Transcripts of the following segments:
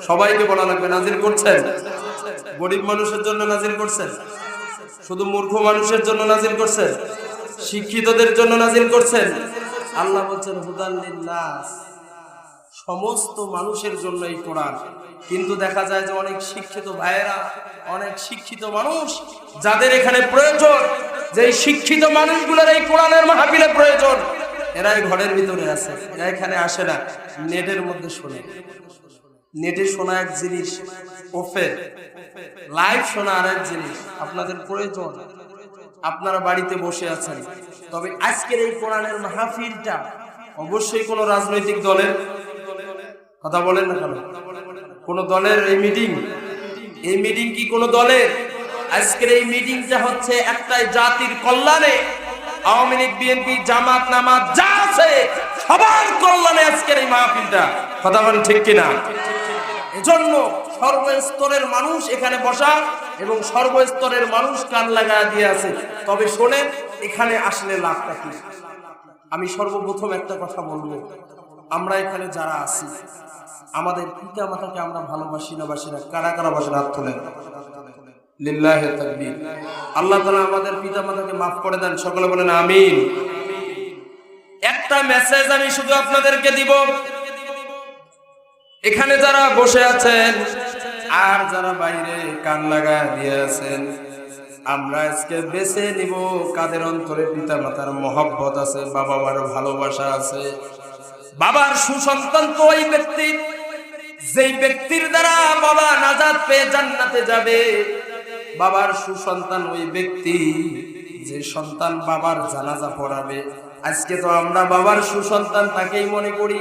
সবাইকে বলা লাগবে নাজিল করছেন। গরিব মানুষের জন্য নাজিল করছেন, শুধু মূর্খ মানুষের জন্য নাজিল করছেন, শিক্ষিতদের জন্য নাজিল করছেন। আল্লাহ বলছেন হুদাল লিন্নাস, সমস্ত মানুষের জন্য এই কোরআন। কিন্তু দেখা যায় যে অনেক শিক্ষিত ভাইয়েরা, অনেক শিক্ষিত মানুষ যাদের এখানে প্রয়োজন, যে শিক্ষিত মানুষগুলোর এই কোরআনের মাহফিলে প্রয়োজন, এরাই ঘরের ভিতরে আছে, এরা এখানে আসে না, নেটের মধ্যে শোনে। নেটে শোনা এক জিনিস, ওফের লাইভ শোনা আর এক জিনিস। আপনাদের প্রয়োজন, আপনারা বাড়িতে বসে আছেন, তবে আজকের এই কোরআনের মাহফিলটা অবশ্যই কোনো রাজনৈতিক দলের, কথা বলেন না কেন, কোন দলের এই মিটিং কি কোন দলের? আজকের এই মিটিংটা হচ্ছে একটাই জাতির কল্যাণে। আওয়ামী লীগ, বিএনপি, জামাত, নামাজ যা আছে সবার কল্যাণে আজকের এই মাহফিলটা, কথা বলেন ঠিক কিনা? এজন্য সর্বস্তরের মানুষ এখানে বসা এবং সর্বস্তরের মানুষ কান লাগায় দিয়ে আছে। তবে শোনেন, এখানে আসলে লাভটা কি? আমি সর্বপ্রথম একটা কথা বলবো, আমরা এখানে যারা আছি, আমাদের পিতা মাতাকে আমরা ভালোবাসি না বাসি না? কারা কারা বাসেন হাত তোলেন। লিল্লাহি তাকবীর। আল্লাহ তাআলা আমাদের পিতা মাতাকে মাফ করে দেন, সকলে বলেন আমিন। একটা মেসেজ আমি শুধু আপনাদেরকে দিব, এখানে যারা বসে আছেন আর যারা বাইরে কান লাগায় দিয়ে আছেন, আমরা আজকে বেছে নিব কাদের অন্তরে পিতা মাতার মহব্বত আছে, বাবা মার ভালোবাসা আছে। বাবার সুসন্তান তো ওই ব্যক্তি, যেই ব্যক্তির দ্বারা বাবা নাজাত পেয়ে জান্নাতে যাবে। বাবার সুসন্তান ওই ব্যক্তি যে সন্তান বাবার জানাজা পড়াবে। আজকে তো আমরা বাবার সুসন্তান তাকেই মনে করি,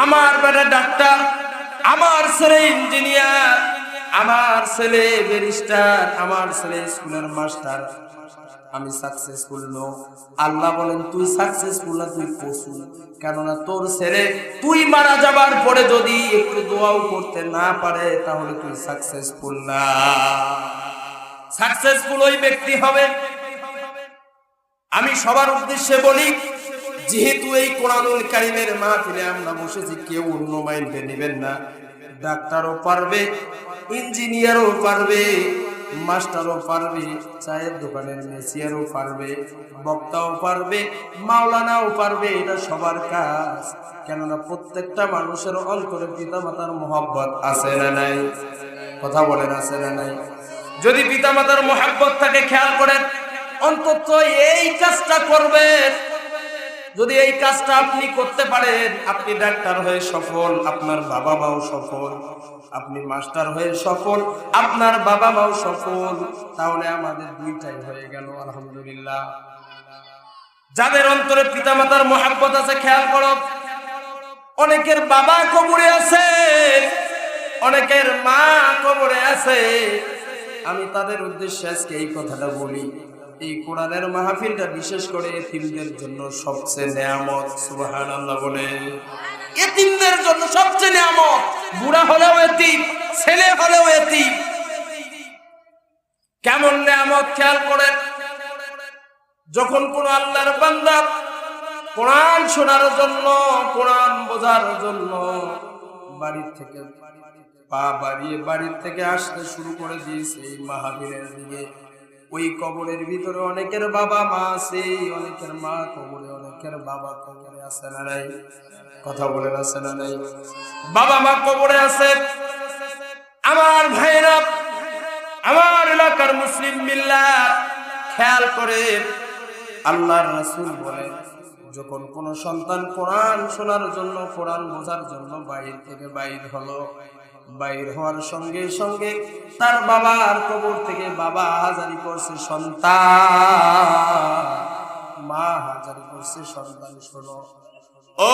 আমার বেটা ডাক্তার, আমার ছেলে ইঞ্জিনিয়ার, আমার ছেলে ব্যারিস্টার, আমার ছেলে স্কুলের মাস্টার। আমি সাকসেসফুল নো। আল্লাহ বলেন তুই সাকসেসফুল না, তুই পশু। কেননা তোর ছেলে তুই মারা যাবার পরে যদি একটু দোয়াও করতে না পারে, তাহলে তুই সাকসেসফুল না। সাকসেসফুল ওই ব্যক্তি হবে। আমি সবার উদ্দেশ্যে বলি, যেহেতু এই কোরআনুল কারীমের মাহফিলে আমরা বসেছি, কেউ অন্য মাইন্ডে নেবেন না। ডাক্তারও পারবে, ইঞ্জিনিয়ারও পারবে, মাস্টারও পারবে, চায়ের দোকানের মেসিয়ারও পারবে, বক্তাও পারবে, মাওলানাও পারবে। এটা সবার কাজ। কেননা প্রত্যেকটা মানুষের অন্তরে পিতা মাতার মহব্বত আছে না নাই? কথা বলেন আছে না নাই? যদি পিতা মাতার মহব্বত থাকে, খেয়াল করেন, অন্তত এই কাজটা করবেন। যদি এই কাজটা আপনি করতে পারেন, আপনি ডাক্তার হয়ে সফল, আপনার বাবা মাও সফল। আপনি মাস্টার হয়ে সফল, আপনার বাবা মাও সফল। তাহলে আমাদের দুইটাই হয়ে গেল, আলহামদুলিল্লাহ। যাদের অন্তরে পিতামাতার মহব্বত আছে, খেয়াল করো, অনেকের বাবা কবরে আছে, অনেকের মা কবরে আছে। আমি তাদের উদ্দেশ্যে আজকে এই কথাটা বলি, এই কোরআনের মাহফিলটা বিশেষ করে এতিমদের জন্য সবচেয়ে নেয়ামত। সুবহানাল্লাহ বলে। এতিমদের জন্য সবচেয়ে নেয়ামত। বুড়া হলেও এতিম, ছেলে হলেও এতিম। কেমন নেয়ামত খেয়াল করেন, যখন কোন আল্লাহর বান্দা কোরআন শোনার জন্য, কোরআন বোঝার জন্য বাড়ির থেকে পা বাড়িয়ে বাড়ির থেকে আসতে শুরু করে দিয়েছে এই মাহফিলের দিকে, ওই কবরের ভিতরে অনেকের বাবা মা আছে, অনেকের মা কবরে, অনেকের বাবা কবরে আছে না নাই? কথা বলেন আছে না নাই? বাবা মা কবরে আছে। আমার ভাইরা, আমার এলাকার মুসলিম মিল্লাত, খেয়াল করে আল্লাহর রাসূল বলেন, যখন কোন সন্তান কোরআন শোনার জন্য, কোরআন বোঝার জন্য বাইরে থেকে বাইর হলো, বাইর হওয়ার সঙ্গে সঙ্গে তার বাবার কবর থেকে বাবা হাজারি করছে সন্তান, মা হাজারি করছে সন্তান। শোনো ও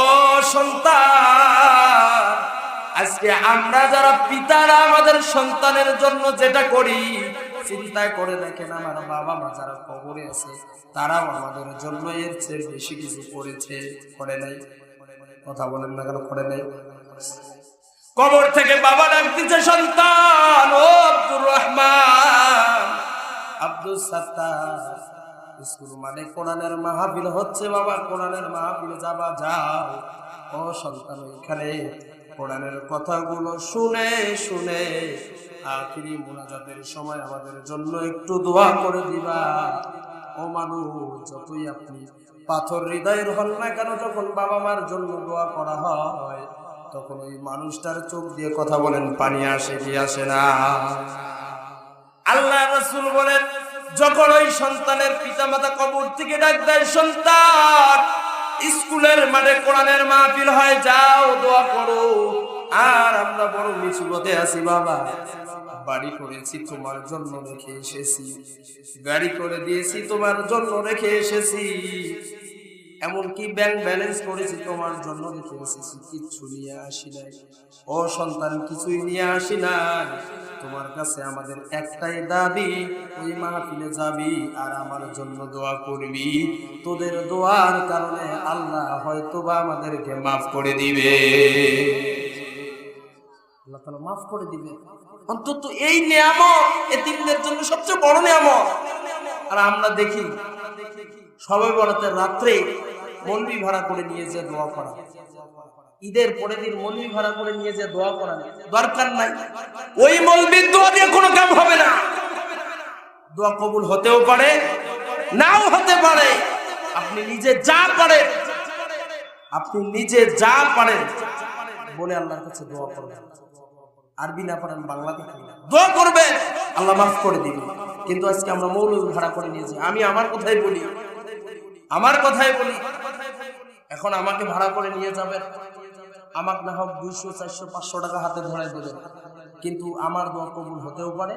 সন্তান, আজকে আমরা যারা পিতারা আমাদের সন্তানের জন্য যেটা করি, চিন্তা করে দেখেন, আমার বাবা মা যারা কবরে আছে তারাও আমাদের জন্য এর চেয়ে বেশি কিছু করেছে, করে নাই? কথা বলেন না কেন? করে নাই? কবর থেকে বাবা ডাকতেছে সন্তান, ও আব্দুর রহমান, আব্দুল সাত্তার, স্কুল মানে কোরআনের মাহফিল হচ্ছে, বাবা কোরআনের মাহফিলে যাবা, যাও। ও সন্তান, ওইখানে কোরআনের কথাগুলো শুনে শুনে আখিরি মুনাজাতের সময় আমাদের জন্য একটু দোয়া করে দিবা। ও মানুষ, যতই আপনি পাথর হৃদয়ের হন না কেন, যখন বাবা মার জন্য দোয়া করা হয় তখন ওই মানুষটার চোখ দিয়ে কথা বলেন, পানি আসে কি আসে না? আল্লাহ রাসূল বলেন, যখন ওই সন্তানের পিতামাতা কবর থেকে ডাক দেয়, সন্তান স্কুলের মাঠে কোরআনের মাহফিল হয়, যাও দোয়া করো। আর আমরা বড় মুসিবতে আছি বাবা, বাড়ি করেছি তোমার জন্য রেখে এসেছি, গাড়ি করে দিয়েছি তোমার জন্য রেখে এসেছি, এমনকি ব্যাংক ব্যালেন্স করেছি তোমার জন্য রেখে এসেছি, কিচ্ছু নিয়ে আসি নাই। ও সন্তান, কিছুই নিয়ে আসি নাই। তোমার কাছে আমাদের একটাই দাবি, ওই মাহফিলে যাবি আর আমার জন্য দোয়া করবি। তোদের দোয়ার কারণে আল্লাহ হয়তোবা আমাদেরকে মাফ করে দিবে। আল্লাহ তাআলা মাফ করে দিবে। অন্তত এই নিয়ামত এতিমদের জন্য সবচেয়ে বড় নিয়ামত। আর আমরা দেখি সবে বরাতের রাত্রে মলবি ভাড়া করে নিয়ে যে দোয়া করা, ঈদের পরের দিন মলবি ভাড়া করে নিয়ে যে দোয়া করা, দরকার নাই। ওই মলবির দোয়া দিয়ে কোনো কাম হবে না। দোয়া কবুল হতেও পারে, নাও হতে পারে। আপনি নিজে যা পারেন, আপনি নিজে যা পারেন বলে আল্লাহর কাছে দোয়া করবেন। আরবি না পারেন, বাংলাতে দোয়া করবেন, আল্লাহ মাফ করে দিবেন। কিন্তু আজকে আমরা মৌলবি ভাড়া করে নিয়েছি। আমি আমার কথাই বলি, এখন আমাকে ভাড়া করে নিয়ে যাবেন, আমাকে না হোক 200, 400, 500 টাকা হাতে ধরাই দেবেন, কিন্তু আমার দোয়া কবুল হতেও পারে,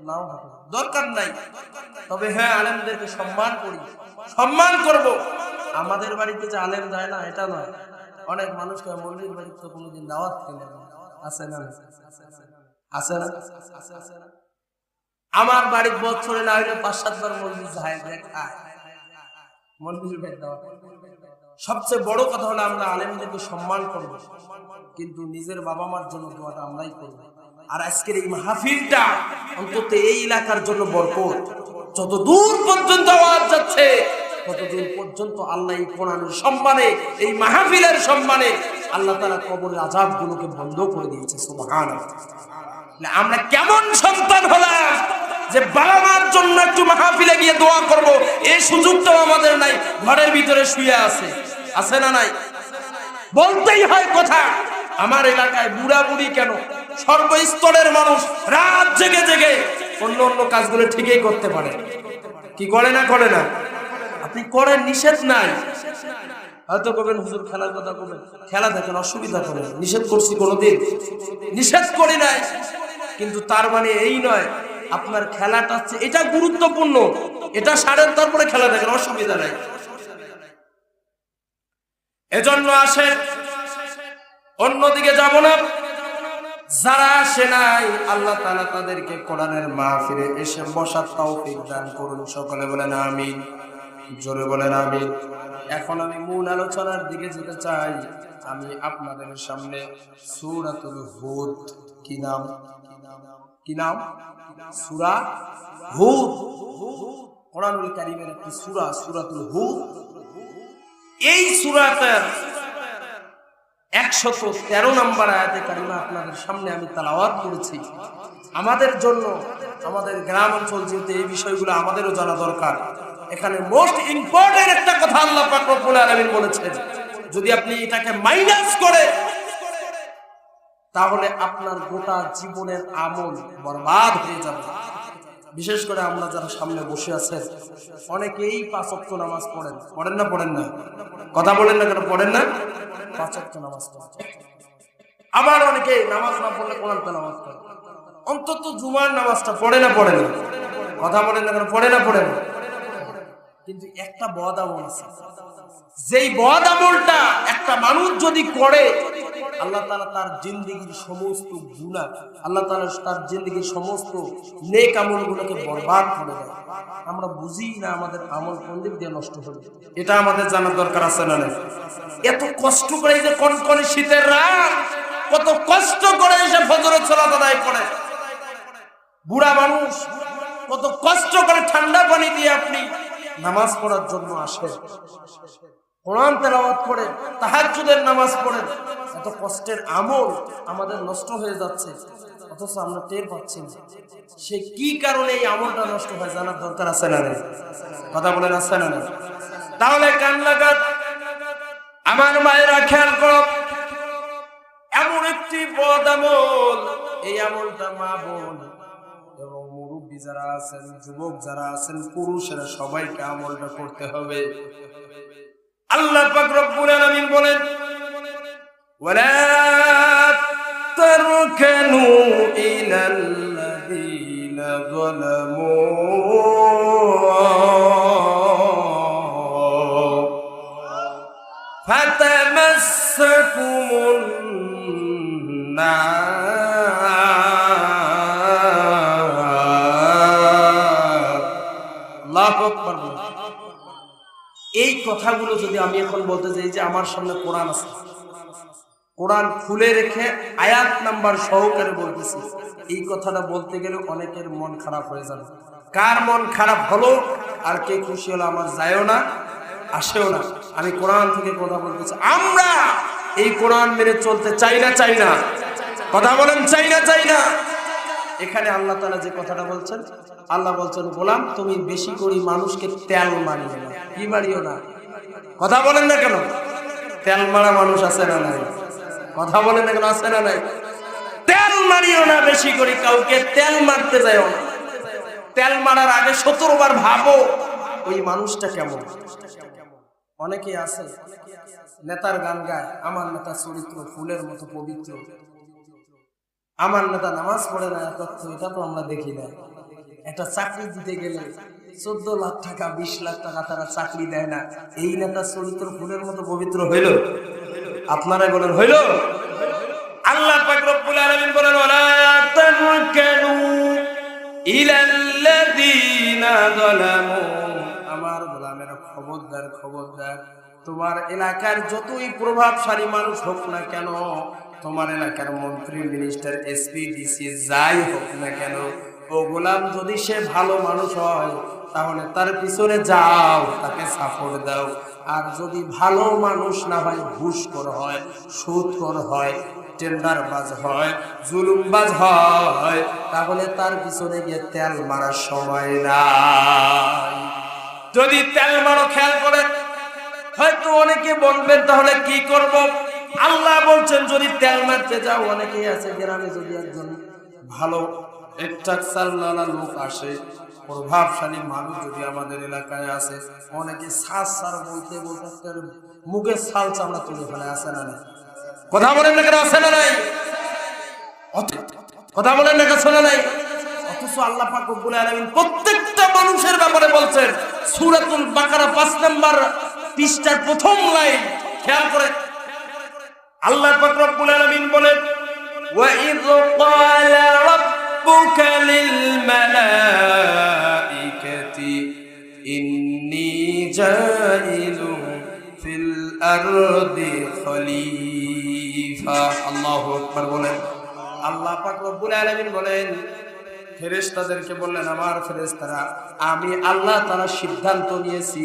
নাও হতে পারে। দরকার নাই। তবে হ্যাঁ, আলেমদেরকে সম্মান করি, সম্মান করব। আমাদের বাড়িতে যে আলেম যায় না এটা নয়। অনেক মানুষকে মন্দির বাড়িতে তো কোনোদিন দাওয়াত খেলে আছে না, আছে না? আমার বাড়ির বছরে না হইলে 5-7 বার মন্দির যায়, দেখায় মন্দির ভেদ দাওয়াত। সবচেয়ে বড় কথা হলো আমরা আলেমদেরকে সম্মান করব, কিন্তু নিজের বাবা মার জন্য দোয়াটা আমরাই করব। আর আজকের এই মাহফিলটা অন্তত এই এলাকার জন্য বরকত। যত দূর পর্যন্ত আওয়াজ যাচ্ছে ততদূর পর্যন্ত আল্লাহ এই কোরআনের সম্মানে, এই মাহফিলের সম্মানে আল্লাহ তাআলা কবরের আযাবগুলোকে বন্ধ করে দিয়েছে। সুবহানাল্লাহ। আমরা কেমন সন্তান হলাম যে বাবা মার জন্য একটু মাহফিলে গিয়ে দোয়া করব, এই সুযোগটাও আমাদের নাই। ঘরের ভিতরে শুয়ে আছে না নাই? বলতেই হয় কথা। আমার এলাকায় বুড়া বুড়ি কেন, সর্বস্তরের মানুষ রাত জেগে জেগে অন্য অন্য কাজগুলো ঠিকই করতে পারে। কি করে না? আপনি করেন, নিষেধ নাই। হয়তো কবেন হুজুর খেলার কথা কবেন, খেলা দেখেন, অসুবিধা করে। নিষেধ করছি কোনোদিন? নিষেধ করি নাই। কিন্তু তার মানে এই নয় আপনার খেলাটা এটা গুরুত্বপূর্ণ, এটা সারেন, তারপরে খেলা দেখেন, অসুবিধা নাই। এজন্য আসে, অন্যদিকে যাব না। যারা আসে নাই আল্লাহ তাআলা তাদেরকে কোরআনের মাহফিলে এসে বসার তৌফিক দান করুন। সকলে বলেন আমিন, জোরে বলেন আমিন। এখন আমি মূল আলোচনার দিকে যেতে চাই। আমি আপনাদের সামনে সূরাতুল হুদ, কি নাম? সূরা হুদ, কোরআনুল কারীমের একটি সূরা, সূরাতুল হুদ। এই সূরাটার 113 নম্বর আয়াতে কারিমা আপনাদের সামনে আমি তেলাওয়াত করেছি। আমাদের জন্য, আমাদের গ্রাম অঞ্চল, যেহেতু এই বিষয়গুলো আমাদেরও জানা দরকার, এখানে মোস্ট ইম্পর্টেন্ট একটা কথা আল্লাহ পাক রব্বুল আলামিন বলেছেন, যদি আপনি এটাকে মাইনাস করে তাহলে আপনার গোটা জীবনের আমল বরবাদ হয়ে যাবে। বিশেষ করে আমরা যারা সামনে বসে আছেন, অনেকেই 5 ওয়াক্ত নামাজ পড়েন না? কথা বলেন না কেন? পড়েন না? 5 ওয়াক্ত নামাজ পড়েন। আবার অনেকে নামাজ না পড়লে কোরআন তেলাওয়াত করে। অন্তত জুমার নামাজটা পড়ে না? কথা বলেন না কেন? পড়ে না? কিন্তু একটা বদ আমল আছে, যেই বদ আমলটা একটা মানুষ যদি করে, আল্লাহ তাআলা তার জিন্দেগীর সমস্ত গুনাহ, আল্লাহ তাআলা তার জিন্দেগীর সমস্ত নেক আমলগুলোকে বরবাদ করে দেয়। আমরা বুঝি না আমাদের আমল কোন দিক দিয়ে নষ্ট হলো। এটা আমাদের জানার দরকার আছে না? এত কষ্ট করে, এই যে কনকনে শীতের রাত, কত কষ্ট করে এসে ফজরের সালাত আদায় করে। বুড়া মানুষ কত কষ্ট করে ঠান্ডা পানি দিয়ে আপনি নামাজ পড়ার জন্য আসেন। কোরআন তেলাওয়াত করেন, তাহাজ্জুদের নামাজ পড়েন, এত কষ্টের আমল আমাদের নষ্ট হয়ে যাচ্ছে, অথচ আমরা টের পাচ্ছি না। সে কি কারণে এই আমলটা নষ্ট হয় জানার দরকার আছে না? কথা বলেন, আছে না? তাহলে কান লাগাত আমার মায়েরা খেয়াল করো, এমন একটি বদ আমল, এই আমলটা মা বোন এবং মুরব্বী যারা আছেন, যুবক যারা আছেন, পুরুষেরা সবাইকে আমলটা করতে হবে। আল্লাহ পাক রব্বুল আলামিন বলেন, ওয়ালা তারকানু ইলাল্লাযীনা যালামু ফাতামাসসাকুমুন নার। আল্লাহু আকবার। এই কথাগুলো যদি আমি এখন বলতে চাই যে আমার সামনে কোরআন আছে, কোরআন খুলে রেখে আয়াত নাম্বার সহকারে বলতেছি, এই কথাটা বলতে গেলে অনেকের মন খারাপ হয়ে যাবে। কার মন খারাপ হলো আর কে খুশি হলো আমার যায়ও না, আসেও না। আমি কোরআন থেকে কথা বলতেছি, আমরা এই কোরআন মেনে চলতে চাই না, চাই না? কথা বলেন, চাই না, চাই না? এখানে আল্লাহ তাআলা যে কথাটা বলছেন, আল্লাহ বলছেন, গোলাম তুমি বেশি করে মানুষকে তেল মারিও না। কি মারিও না? কথা বলেন না কেন? তেল মারা মানুষ আছে না নাই? কথা বলেন না কেন? আছে না নাই? তেল মারিও না বেশি করে, কাউকে তেল মারতে যাও না। তেল মারার আগে 17 বার ভাবো ওই মানুষটা কেমন। অনেকে আছে নেতার গান গায়, আমার নেতা চরিত্র ফুলের মতো পবিত্র, আমার নেতা নামাজ পড়ে না, এটা তো আমরা দেখি না। একটা চাকরি দিতে গেলে 14 লাখ টাকা 20 লাখ টাকা তারা চাকরি দেয় না। এই নেতা চরিত্র ফুলের মতো পবিত্র হইল? আপনারাই বলেন, হইল? আল্লাহ পাক রব্বুল আলামিন বলেন, ওয়ালা তারকানু ইলাল্লাযীনা যালামু। আমার গোলামেরা খবরদার, খবরদার, তোমার এলাকার যতই প্রভাবশালী মানুষ হোক না কেন, তোমার এলাকার মন্ত্রী, মিনিস্টার, এসপি, ডিসি যাই হোক না কেন, ও গোলাম যদি সে ভালো মানুষ হয় তাহলে তার পিছনে যাও, তাকে সাপোর্ট দাও। আর যদি ভালো মানুষ না হয়, ঘুষখোর হয়, সুদখোর হয়, টেন্ডারবাজ হয়, জুলুমবাজ হয়, তাহলে তার পিছনে গিয়ে তেল মারার সময় নাই। যদি তেল মারো, খেয়াল করে, হয়তো অনেকে বলবেন তাহলে কি করব? আল্লাহ বলছেন যদি তেল মারতে যাও, অনেকেই আছে গ্রামে যদি একজন ভালো একটা সাল্লালা লোক আসে, প্রভাবশালী মানুষ যদি আমাদের এলাকায় আসে, অনেকে সাজ সার বলতে বলতে মুখের ছাল চামড়া তুলে ফেলে, আসে না নাই? কথা বলেন না কেন? আসে না নাই? কথা বলেন না কেন? শোনা নাই? অথচ আল্লাহ পাক রব্বুল আলামিন প্রত্যেকটা মানুষের ব্যাপারে বলছেন। সূরাতুল বাকারা 5 নম্বর পৃষ্ঠার প্রথম লাইন খেয়াল করে আল্লাহ পাক রব্বুল আলামিন বলেন, ওয়া ইয ক্বালা রাব্বুকা লিল মালাইকাতি ইন্নী জাইলুন ফিল আরদি খলিফা। আল্লাহু আকবার বলেন। আল্লাহ পাক রব্বুল আলামিন বলেন, ফেরেশতাদেরকে বললেন, আমার ফেরেশতারা, আমি আল্লাহ তাআলা সিদ্ধান্ত নিয়েছি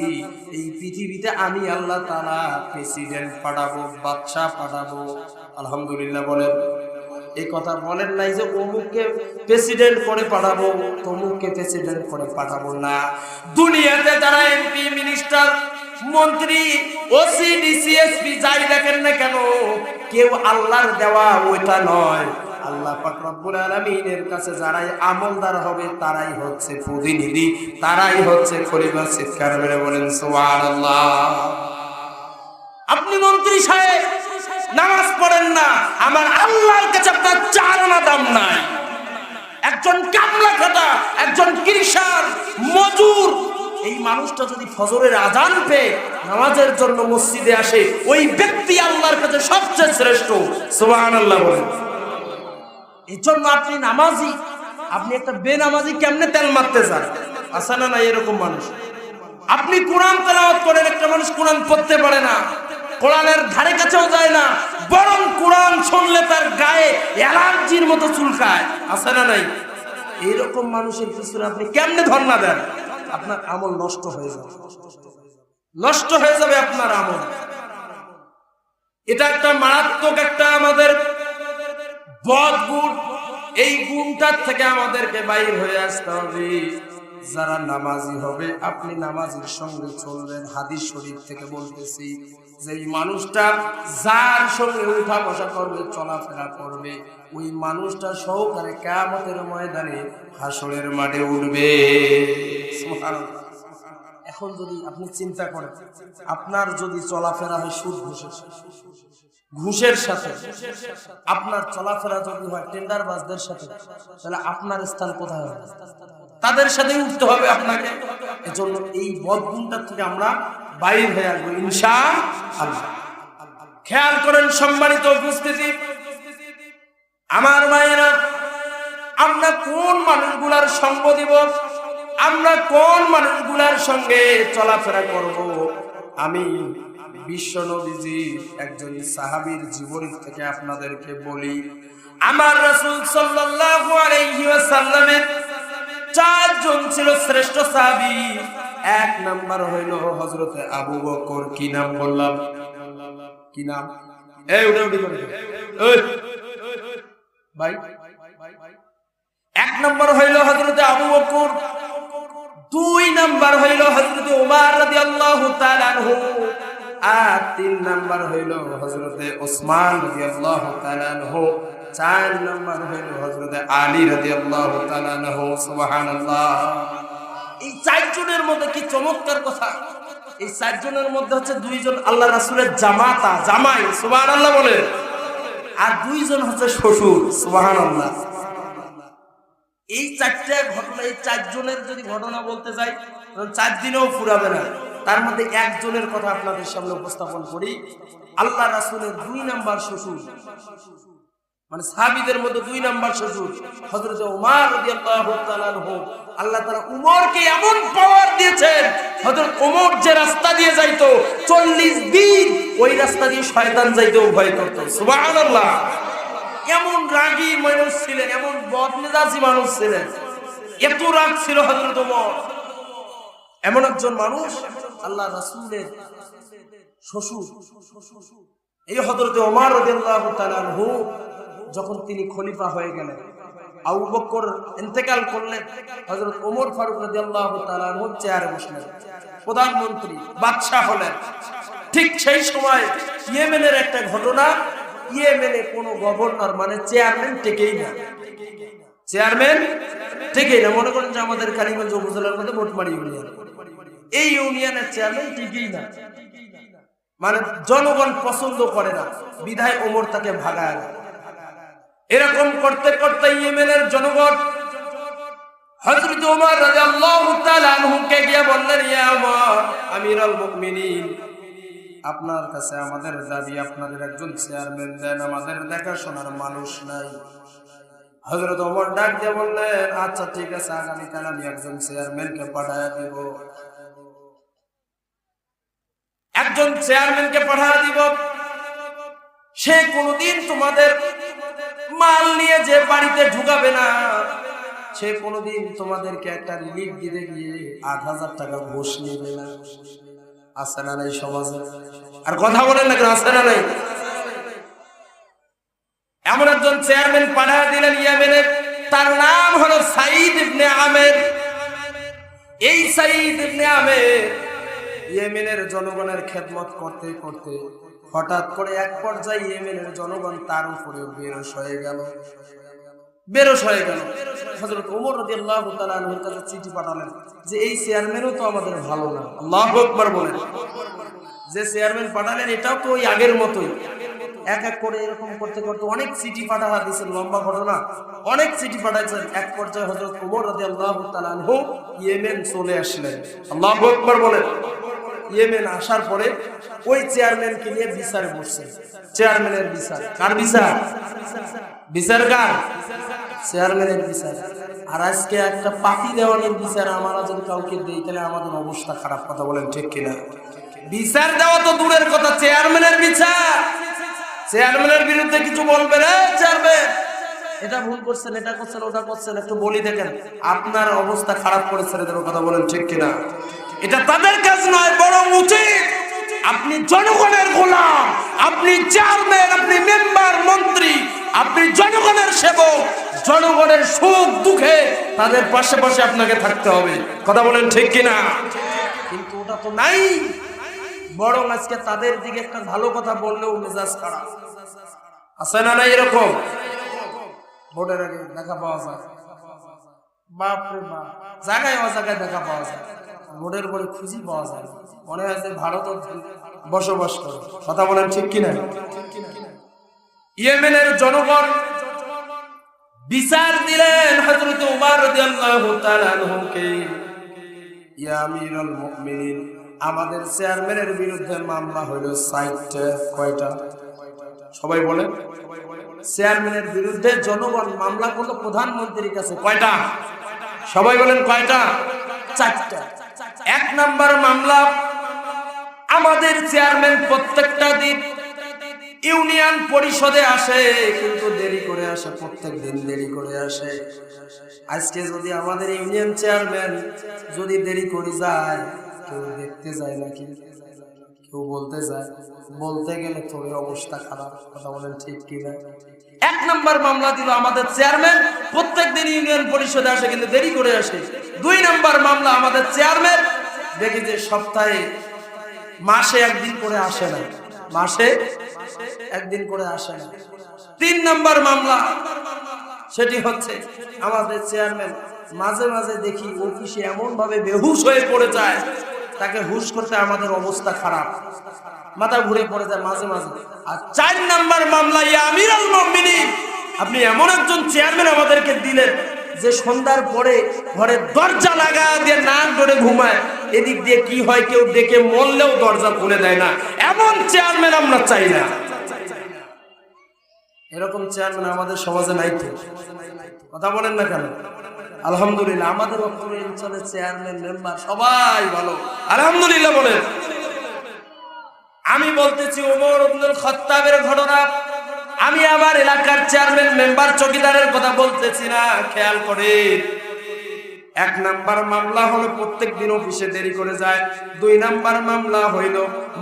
এই পৃথিবীতে আমি আল্লাহ তাআলা প্রেসিডেন্ট পাঠাবো, বাদশা পাঠাবো। আলহামদুলিল্লাহ বলেন। এই কথা বলেন নাই যে অমুককে প্রেসিডেন্ট করে পাঠাবো, তমুককে প্রেসিডেন্ট করে পাঠাবো না। দুনিয়াতে যারা এমপি, মিনিস্টার, মন্ত্রী, ওসি, ডিসি, এসপি যাই দেখেন না কেন, কেউ আল্লাহর দেওয়া ওইটা নয়। আল্লাহ পাক রব্বুল আলামিনের কাছে যারাই আমলদার হবে তারাই হচ্ছে প্রতিনিধি, তারাই হচ্ছে খলিফা। চিৎকার মেরে বলেন সুবহানাল্লাহ। আপনি মন্ত্রী সাহেব নামাজ পড়েন না, আমার আল্লাহর কাছে আপনার চার আনা দাম নাই। একজন কামলা খাটা, একজন কৃষক, মজুর, এই মানুষটা যদি ফজরের আজান পেয়ে নামাজের জন্য মসজিদে আসে, ওই ব্যক্তি আল্লাহর কাছে সবচেয়ে শ্রেষ্ঠ। সুবহানাল্লাহ বলেন। এই জন্য আপনি নামাজি, আপনি একটা বেনামাজি কেমনে তেল মারতে চান? আসে না নাই এরকম মানুষ? আপনি কোরআন তেলাওয়াত করেন, একটা মানুষ কোরআন পড়তে পারে না, কোরআনের ধারে কাছেও যায় না, বরং কোরআন শুনলে তার গায়ে অ্যালার্জির মতো চুলকায়। আসে না নাই? এইরকম মানুষের পিছনে আপনি কেমনে ধর্ণা দেন? আপনার আমল নষ্ট হয়ে যাবে। নষ্ট হয়ে যাবে আপনার আমল। এটা একটা মারাত্মক একটা আমাদের বদ গুণ। এই গুণটার থেকে আমাদেরকে বাইর হয়ে আসতে হবে। যারা নামাজি হবে, আপনি নামাজির সঙ্গে চলবেন। হাদিস শরীফ থেকে বলতেছি যে এই মানুষটা যার সঙ্গে উঠা বসা করবে, চলাফেরা করবে, ওই মানুষটা সহকারে কিয়ামতের ময়দানে হাসরের মাঠে উঠবে। সুবহানাল্লাহ। এখন যদি আপনি চিন্তা করেন, আপনার যদি চলাফেরা হয় সুদ ঘুষের সাথে, আপনার চলাফেরা যদি হয় টেন্ডারবাজদের সাথে, তাহলে আপনার স্থান কোথায় হবে? তাদের সাথে উঠতে হবে আপনাকে। এজন্য এই বদগুণটার থেকে আমরা বাইরে হয়ে আসবো ইনশাআল্লাহ। খেয়াল করেন সম্মানিত উপস্থিতি, আমার মায়েরা, আমরা কোন মানুষগুলার সঙ্গ দিব, আমরা কোন মানুষগুলার সঙ্গে চলাফেরা করব? আমি বিশ্ব নবীজি একজন সাহাবীর জীবনী থেকে আপনাদেরকে বলি। আমার রাসূল সাল্লাল্লাহু আলাইহি ওয়াসাল্লামের চারজন ছিল শ্রেষ্ঠ সাহাবী। এক নাম্বার হইল হযরতে আবু বকর। কি নাম বললাম? কি নাম? এই উঠে উঠে করে ওই ভাই। এক নাম্বার হইল হযরতে আবু বকর। দুই নাম্বার হইল হযরতে ওমর রাদিয়াল্লাহু তাআলা আনহু। আর তিন নাম্বার হইল হযরতে ওসমান রাদিয়াল্লাহু তাআলা আনহু। চার নাম্বার হইল হযরতে আলী রাদিয়াল্লাহু তাআলা আনহু। সুবহানাল্লাহ। এই চারজনের মধ্যে কি চমৎকার কথা! এই চারজনের মধ্যে হচ্ছে দুইজন আল্লাহ রাসূলের জামাতা, জামাই। সুবহানাল্লাহ বলে। আর দুইজন হচ্ছে শ্বশুর। সুবহানাল্লাহ। এই চারটা ঘটনা, এই চারজনের যদি ঘটনা বলতে যাই, চার দিনেও ফুরাবে না। তার মধ্যে একজনের কথা আপনাদের সামনে উপস্থাপন করি। আল্লাহ রাসূলের দুই নাম্বার শ্বশুর, মানে সাহাবীদের মধ্যে দুই নাম্বার শ্বশুর হযরত ওমর রাদিয়াল্লাহু তাআলা আনহু। আল্লাহ তাআলা ওমরকে এমন পাওয়ার দিয়েছেন, হযরত ওমর যে রাস্তা দিয়ে যাইতো 40 দিন ওই রাস্তা দিয়ে শয়তান যাইতেও ভয় করত। সুবহানাল্লাহ। এমন রাগী মানুষ ছিলেন, এমন বদমেজাজি মানুষ ছিলেন, এত রাগ ছিল হযরত ওমর। এমন একজন মানুষ আল্লাহ রাসূলের শ্বশুর। এই হযরত ওমর রাদিয়াল্লাহু তাআলা আনহু যখন তিনি খলিফা হয়ে গেলেন, আবু বকর ইন্তেকাল করলেন, হযরত ওমর ফারুক রাদিয়াল্লাহু তাআলা আনহু চেয়ারে বসলেন, প্রধানমন্ত্রী, বাদশা হলেন। ঠিক সেই সময় ইয়েমেনের একটা ঘটনা। ইয়েমেনে কোন গভর্নর মানে চেয়ারম্যান টেকেই না। চেয়ারম্যান টেকেই না। মনে করেন যে আমাদের কালীগঞ্জ উপজেলার মধ্যে মোটমারি ইউনিয়ন, এই ইউনিয়নের চেয়ারম্যান টেকেই না, মানে জনগণ পছন্দ করে না, বিধায় ওমর তাকে ভাগায় না। এরকম করতে করতে ইয়েমেনের জনগণ হযরত ওমর রাদিয়াল্লাহু তাআলা আনহুকে গিয়ে বললেন, ইয়া ওমর, আমিরুল মুমিনিন, আপনার কাছে আমাদের দাবি, আপনাদের একজন চেয়ারম্যান দেন, আমাদের দেখাশোনার মানুষ নাই। হযরত ওমর ডাক দিয়ে বললেন, আচ্ছা ঠিক আছে, আগামীকাল আমি একজন চেয়ারম্যানকে পাঠায় দিব, একজন চেয়ারম্যানকে পাঠায় দিব। সে কোনদিন তোমাদের মাল নিয়ে যে বাড়িতে ঢুকাবে না, সে কোনদিন তোমাদেরকে একটা রিলিফ দিতে গিয়ে ৮,০০০ টাকা ঘুষ নেবে না। আছে না নাই সমাজে? আর কথা বলেন না কেন? আছে না নাই? এমন একজন চেয়ারম্যান পাঠায় দিলেন ইয়েমেনের। তার নাম হলো সাঈদ ইবনে আমের। এই সাঈদ ইবনে আমের ইয়েমেনের জনগণের খেদমত করতে করতে হঠাৎ করে এক পর্যায়ে ইয়েমেনের জনগণ তার উপরে বেরোশ হয়ে গেল। হযরত ওমর রাদিয়াল্লাহু তাআলা আনহুর কাছে চিঠি পাঠালেন যে এই চেয়ারম্যানও তো আমাদের ভালো না। আল্লাহু আকবার বলেন। যে চেয়ারম্যান পাঠালেন এটাও তো ওই আগের মতোই। এক এক করে এরকম করতে করতে অনেক চিঠি পাঠানো দিয়েছেন, লম্বা ঘটনা, অনেক চিঠি পাঠাইছেন। এক পর্যায়ে হযরত ওমর রাদিয়াল্লাহু তাআলা আনহু ইয়েমেন চলে আসলেন। আল্লাহু আকবার বলেন। ইয়েমেন আসার পরে ওই চেয়ারম্যানকে নিয়ে বিচারে বসছেন। চেয়ারম্যানের বিচার কার বিচার? বিচার কার? চেয়ারম্যানের বিচার। আর আজকে একটা পাতি দেওয়ানের বিচার আমরা যদি কাউকে দেই তাহলে আমাদের অবস্থা খারাপ। কথা বলেন ঠিক কিনা? বিচার দেওয়া তো দূরের কথা, চেয়ারম্যানের বিচার। চেয়ারম্যানের বিরুদ্ধে কিছু বলবে না, চেয়ারম্যান এটা ভুল করছেন, এটা করছেন, ওটা করছেন, একটু বলি দেখেন, আপনার অবস্থা খারাপ করেছেন। এদের কথা বলেন ঠিক কিনা? এটা তাদের কাজ নয়, বরং উচিত আপনি জনগণের গোলাম, আপনি চেয়ারম্যান, আপনি মেম্বার, মন্ত্রী, আপনি জনগণের সেবক। জনগণের সুখ দুঃখে তাদের পাশে পাশে আপনাকে থাকতে হবে। কথা বলেন ঠিক কিনা? কিন্তু ওটা তো নাই, বরং আজকে তাদের দিকে একটা ভালো কথা বললেও মেজাজ খারাপ। আছে না নাই এরকম? ভোটের আগে দেখা পাওয়া যায়, বাপরে বাপ, জায়গায় অজায়গায় দেখা পাওয়া যায়, ভোটের পরে খুঁজি পাওয়া যায়, মনে হয় যে ভারত বসবাস করে। কথা বলেন ঠিক কিনা? ইয়েমেনের জনগণ বিচার দিলেন হযরত উমর রাদিয়াল্লাহু তাআলা আনহুকে, ইয়া আমিরুল মুমিনিন, আমাদের চেয়ারম্যানের বিরুদ্ধে মামলা হইল ৬০টা। কয়টা? সবাই বলেন। চেয়ারম্যানের বিরুদ্ধে জনগণ মামলা করলো প্রধানমন্ত্রীর কাছে। কয়টা? সবাই বলেন কয়টা? ৪টা। ১ নাম্বার মামলা, আমাদের চেয়ারম্যান প্রত্যেকটা দিন ইউনিয়ন পরিষদে আসে, কিন্তু দেরি করে আসে, প্রত্যেক দিন দেরি করে আসে। আজকে যদি আমাদের ইউনিয়ন চেয়ারম্যান যদি দেরি করে যায়, কেউ দেখতে যায় নাকি? কেউ বলতে যায়? বলতে গেলে তোর অবস্থা খারাপ। কথা বলেন ঠিক কিনা? ১ নাম্বার মামলা দিল, আমাদের চেয়ারম্যান প্রত্যেকদিন ইউনিয়ন পরিষদে আসে কিন্তু দেরি করে আসে। ২ নাম্বার মামলা, আমাদের চেয়ারম্যান দেখি যে সপ্তাহে মাসে একদিন করে আসে না, মাসে একদিন করে আসে না। ৩ নাম্বার মামলা, সেটি হচ্ছে আমাদের চেয়ারম্যান মাঝে মাঝে দেখি অফিসে এমন ভাবে বেহুশ হয়ে পড়ে যায়, তাকে হুশ করতে আমাদের অবস্থা খারাপ, মাথা ঘুরে পড়ে যায় মাঝে মাঝে। আর ৪ নাম্বার মামলা, ইয়া আমিরুল মুমিনিন, আপনি এমন একজন চেয়ারম্যান আমাদেরকে দিলেন যে সন্ধ্যার পরে ঘরের দরজা লাগা দিয়ে নাক ধরে ঘুমায়, এদিক দিয়ে কি হয় কেউ ডেকে মরলেও দরজা খুলে দেয় না। এমন চেয়ারম্যান আমরা চাই না। এরকম চেয়ারম্যান আমাদের সমাজে নাই তো। কথা বলেন না কেন? আলহামদুলিল্লাহ, আমাদের অঞ্চলের চেয়ারম্যান মেম্বার সবাই ভালো, আলহামদুলিল্লাহ বলেন। আমি বলতেছি ওমর ইবনুল খাত্তাবের ঘটনা, আমি আমার এলাকার চেয়ারম্যান মেম্বার চৌকিদারের কথা বলতেছি না, খেয়াল করে। ১ নাম্বার মামলা হলো প্রত্যেক দিন অফিসে দেরি করে যায়। ২ নাম্বার মামলা হইল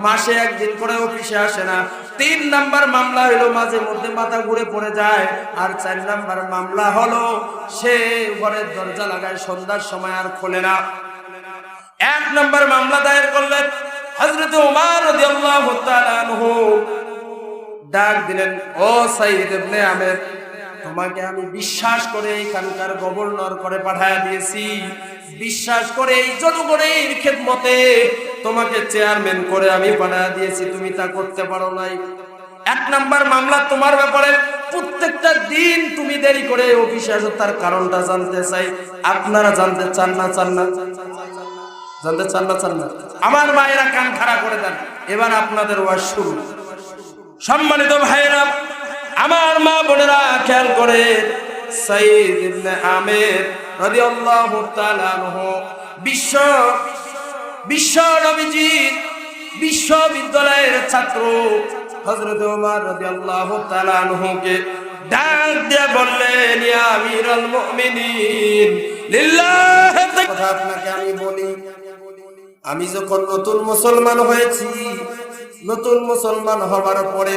মাসে একদিন করে অফিসে আসে না। ৩ নাম্বার মামলা হইল মাঝে মধ্যে মাথা ঘুরে পড়ে যায়। আর ৪ নাম্বার মামলা হলো সে ঘরের দরজা লাগায় সন্ধ্যার সময় আর খোলে না। ১ নাম্বার মামলা দায়ের করলেন হযরত ওমর রাদিয়াল্লাহু তাআলা আনহু, ডাক দিলেন, ও সাইয়্যিদ ইবনে আমের, তোমাকে আমি বিশ্বাস করে এখানকার গভর্নর করে পাঠায়া দিয়েছি, বিশ্বাস করে এই জনগণের খেদমতে তোমাকে চেয়ারম্যান করে আমি পাঠায়া দিয়েছি, তুমি তা করতে পারো নাই। ১ নাম্বার মামলা তোমার ব্যাপারে, প্রত্যেকটা দিন তুমি দেরি করে অফিসে আসো, তার কারণটা জানতে চাই। আপনারা জানতে চান না? চান না? জানতে চান না? চান না? আমার মায়েরা কান খাড়া করে দেন, এবার আপনাদের ওয়াজ শুরু। সম্মানিত ভাইরা, আমার মা বোনেরা খেয়াল করে, সাইয়্যিদ ইবনে আমের রাদিয়াল্লাহু তাআলা আনহু বিশ্ব নবীজির বিশ্ববিদ্যালয়ের ছাত্র হযরত ওমর রাদিয়াল্লাহু তাআলা আনহুকে ডাক দিয়ে বললেন, ইয়া আমিরুল মুমিনিন লিল্লাহ। কথা আপনাকে আমি বলি, আমি যখন নতুন মুসলমান হয়েছি, নতুন মুসলমান হবার পরে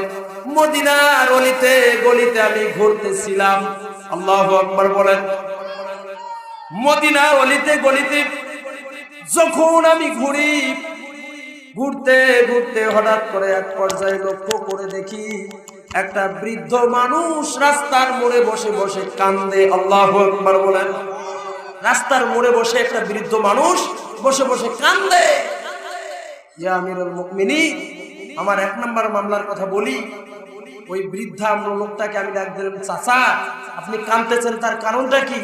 মদিনার অলিতে গলিতে আমি ঘুরতেছিলাম। আল্লাহু আকবার বলেন। মদিনার অলিতে গলিতে যখন আমি ঘুরতে ঘুরতে হঠাৎ করে এক পর্যায়ে লক্ষ্য করে দেখি একটা বৃদ্ধ মানুষ রাস্তার মোড়ে বসে বসে কান্দে। আল্লাহু আকবার বলেন। রাস্তার মোড়ে বসে একটা বৃদ্ধ মানুষ বসে বসে কান্দে। ইয়া আমিরুল মুমিনিন, আমার ১ নাম্বার মামলার কথা বলি। ওই বৃদ্ধা লোকটাকে আমি ডাক দিলাম, চাচা আপনি কাঁদতেছেন, তার কারণটা কি?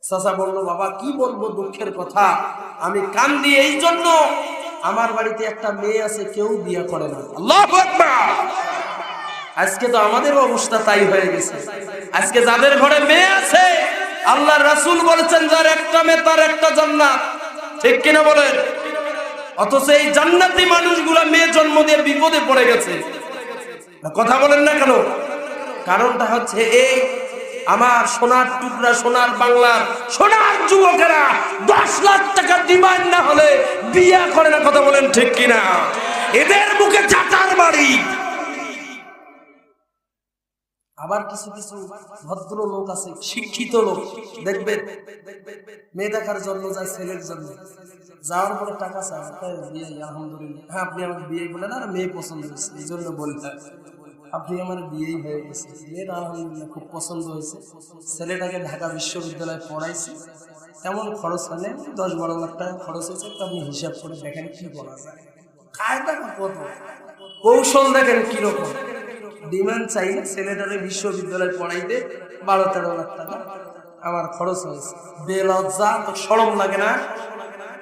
চাচা বলল, বাবা কি বলবো দুঃখের কথা, আমি কান্দি এই জন্য, আমার বাড়িতে একটা মেয়ে আছে, কেউ বিয়ে করে না। আল্লাহু আকবার। আজকে তো আমাদের অবস্থা তাই হয়ে গেছে। আজকে যাদের ঘরে মেয়ে আছে, আল্লাহর রাসূল বলেছেন যার একটা মেয়ে তার একটা জান্নাত, ঠিক কিনা বলেন? অথচ এই জান্নাতি মানুষগুলা মেয়ে জন্ম দিয়ে বিপদে পড়ে গেছে। কথা বলেন না কেন? কারণটা হচ্ছে এই আমার সোনার টুকরা, সোনার বাংলার সোনার যুবকেরা 10 লাখ টাকা ডিমান্ড না হলে বিয়ে করে না। কথা বলেন ঠিক কিনা? এদের বুকে চাটার বাড়ি। আবার কিছু কিছু ভদ্র লোক আছে, শিক্ষিত লোক, দেখবেন মেয়ে দেখার জন্য যায়, ছেলের জন্য যাওয়ার পরে টাকা চায়, বিয়ে আলহামদুলিল্লাহ, হ্যাঁ আপনি আমাকে বিয়ে বলেন, আর মেয়ে পছন্দ হয়েছে, এই জন্য বলতে আপনি আমার বিয়েই হয়ে গেছে, মেয়েটা আলহামদুলিল্লাহ খুব পছন্দ হয়েছে, ছেলেটাকে ঢাকা বিশ্ববিদ্যালয়ে পড়াইছি, এমন খরচ হলে 10-12 লাখ টাকা খরচ হয়েছে। তো আপনি হিসাব করে দেখেন কি বলা যায়, কায়দা কত, কৌশল দেখেন কিরকম। ডিমান্ড চাই ছেলেটারে বিশ্ববিদ্যালয়ে পড়াইতে 12-13 লাখ টাকা আমার খরচ হয়েছে। বেলজ্জা, তো শরম লাগে না?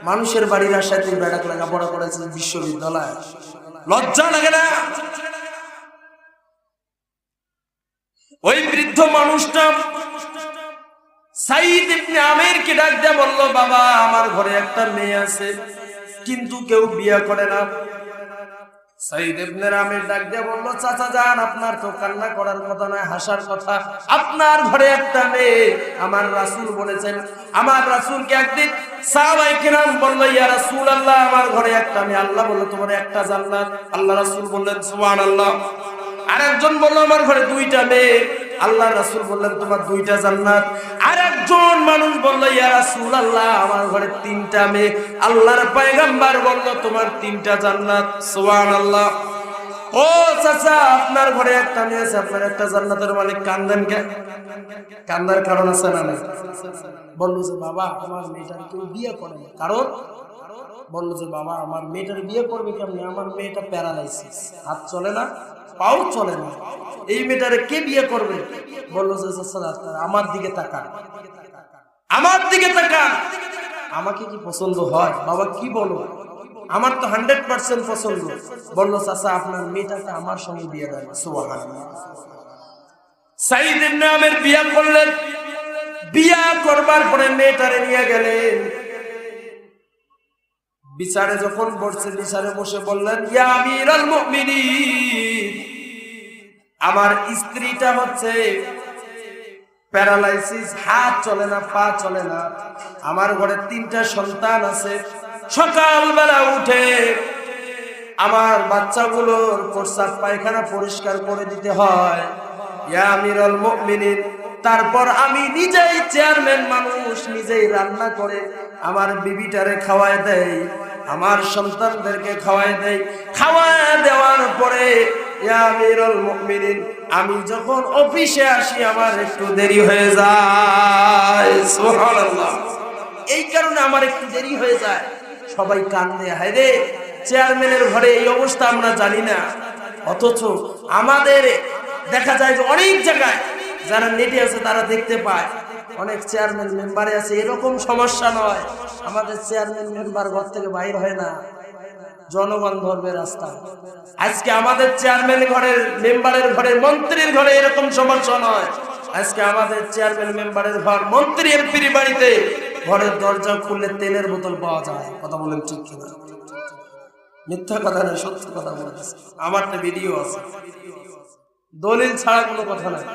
মানুষের বাড়ির আশায় তুই বেড়াক লেখাপড়া করেছিস বিশ্ববিদ্যালয়, লজ্জা লাগে না? ওই বৃদ্ধ মানুষটা সাইদ ইবনে আমিরকে ডাক দিয়ে বলল, বাবা আমার ঘরে একটা মেয়ে আছে কিন্তু কেউ বিয়ে করে না। সাইদ ইবনে আমির ডাক দিয়ে বলল, চাচা যান, আপনার তো কান্না করার কথা নয়, হাসার কথা। আপনার ঘরে একটা মেয়ে, আমার রাসূল বলেছেন। আমার রাসূলকে একদিন সাহাবায়ে কিরাম বলল, ইয়া রাসূলুল্লাহ আমার ঘরে একটা মেয়ে। আল্লাহ বলল তোমার একটা জান্নাত। আল্লাহ রাসূল বললেন সুবহানাল্লাহ। আরেকজন বলল আমার ঘরে 2টা মেয়ে। আল্লাহ রাসূল বললেন তোমার 2টা জান্নাত। আরেকজন মানুষ বলল, ইয়া রাসূলুল্লাহ আমার ঘরে 3টা মেয়ে। আল্লাহর পয়গম্বর বলল তোমার 3টা জান্নাত। সুবহানাল্লাহ। ও চাচা আপনার ঘরে একটা মেয়ে আছে, আপনার একটা জান্নাতের মালিক, কান্দেন কেন? কান্দার কারণ আছে না? বলল যে বাবা আমার মেয়েটার কেউ বিয়ে করে না। কারণ বলল যে বাবা আমার মেয়েটার বিয়ে করবে কেমনে, আমার মেয়েটা প্যারালাইসিস, হাত চলে না, পাও চলে না, এই মেয়েটারে কে বিয়ে করবে? বললো যে আমার দিকে তাকান, আমার দিকে তাকান, আমাকে কি পছন্দ হয়? বাবা কি বলো, আমার তো 100% পছন্দ। বললো চাচা আপনার মেয়েটাকে আমার সঙ্গে বিয়ে দেন। সুবহানাল্লাহ। সাইদ ইবনে আমির বিয়ে করলেন। বিয়ে করবার পরে মেয়েটারে নিয়ে গেলেন। বিচারে যখন বসছে, বিচারে বসে বললেন, ইয়া আমিরাল মুমিনিন আমার স্ত্রীটা হচ্ছে প্যারালাইসিস, হাত চলে না, পা চলে না, আমার ঘরে 3টা সন্তান আছে। সকালবেলা উঠে আমার বাচ্চাগুলোর প্রস্রাব পায়খানা পরিষ্কার করে দিতে হয়। ইয়া আমিরাল মুমিনিন তারপর আমি নিজেই চেয়ারম্যান মানুষ, নিজেই রান্না করে আমার বিবিটারে খাওয়ায় দেই, আমার সন্তানদেরকে খাওয়ায় দেই। খাওয়ায় দেওয়ার পরে ইয়া আমিরুল মুমিনিন আমি যখন অফিসে আসি আমার একটু দেরি হয়ে যায়। সুবহানাল্লাহ। এই কারণে আমার একটু দেরি হয়ে যায়। সবাই কান্দে, হায় রে চেয়ারম্যানের ঘরে এই অবস্থা আমরা জানি না। অথচ আমাদের দেখা যায় যে অনেক জায়গায় যারা নেটে আছে তারা দেখতে পায়, অনেক চেয়ারম্যান মেম্বারে আছে এরকম সমস্যা নয়, আমাদের চেয়ারম্যান মেম্বার ঘর থেকে বাইর হয় না, জনগণ ধরবে রাস্তা। আজকে আমাদের চেয়ারম্যান ঘরের মেম্বারের ঘরে, মন্ত্রীর ঘরে এরকম সমস্যা নয়। আজকে আমাদের চেয়ারম্যান মেম্বারের ঘর, মন্ত্রী এমপির বাড়িতে ঘরের দরজা খুললে তেলের বোতল পাওয়া যায়। কথা বলেন ঠিক কিনা? মিথ্যা কথা না, সত্য কথা বলতেছি। আমার তো ভিডিও আছে, দলিল ছাড়া কোনো কথা নাই।